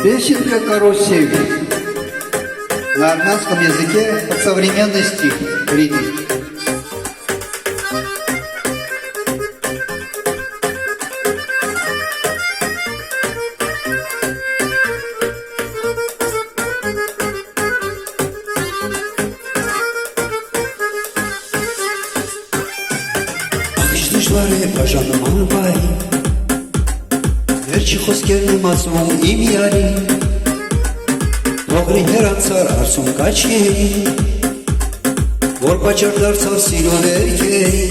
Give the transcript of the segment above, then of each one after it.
Песенка «Карусель» на армянском языке под современный стих. Ритм. Դժվար է բաժանման բայ Վերջի խոսքերն եմ ասում իմ յարի Ողրին հերանցար արցում կաչկերի Որ պաճար դարձավ սիրո ներքերի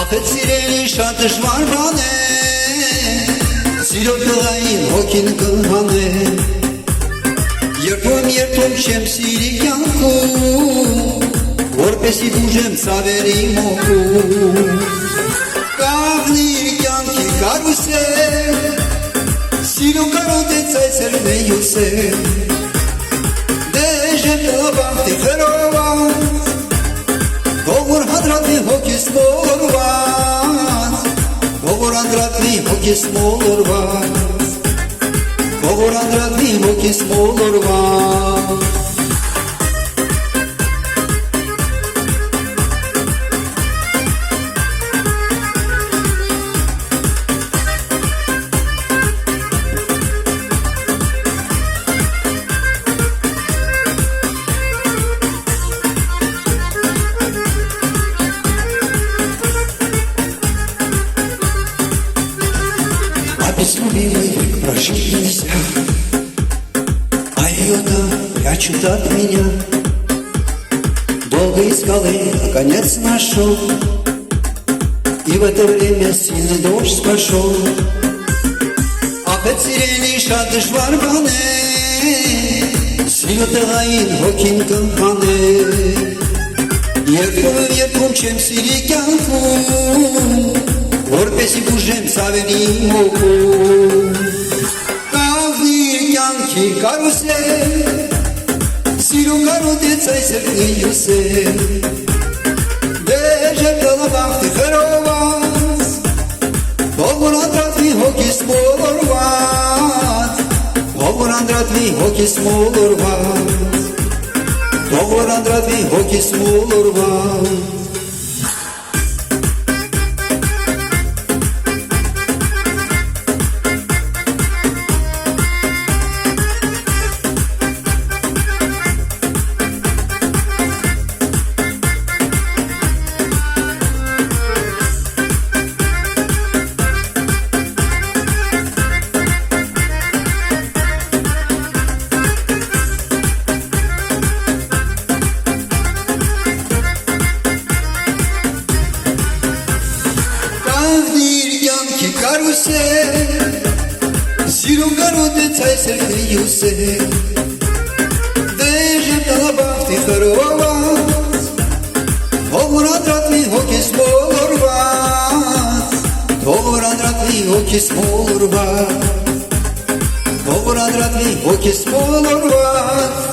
Ախետ սիրելի շատ դժվար բան է Սիրո տղային հոգին կհան է Երբում չեմ սիրի կյանքում Որպեսի բուժեմ ծավերի մոքում Կաղնիր կյանքի կարուսել Սիրո կարոտ է ծայցերն է յուսել Դեժեմ տղաբաղթի խրոված Ողոր հադրատվի հոգիս մոլորված Ողոր անդրատվի հոգիս մոլորված Ողոր անդրատվի հոգիս մոլորված Без любимой прожить нельзя А ее-то прячут от меня Долго искал и наконец нашел И в это время сильный дождь пошел Ախետ սիրելի շատ դժվար բան է Սիրո տղային հոգին կհան է Երբում չեմ սիրի կյանքում Որպեսի բուժեմ ծավերի մոքում Կաղնիր կյանքի կարուսել Սիրո կարոտ է ծայցերն է յուսել Դեժեմ տղաբաղթի խրոված Ողոր անդրատվի հոգիս մոլորված Ողոր անդրատվի հոգիս մոլորված Ողոր անդրատվի հոգիս մոլորված Սիրո կարոտ է ծայցերն է յուսել Դեժեմ տղաբաղթի խրոված Ողոր անդրատվի հոգիս մոլորված Ողոր անդրատվի հոգիս մոլորված Ողոր անդրատվի հոգիս մոլորված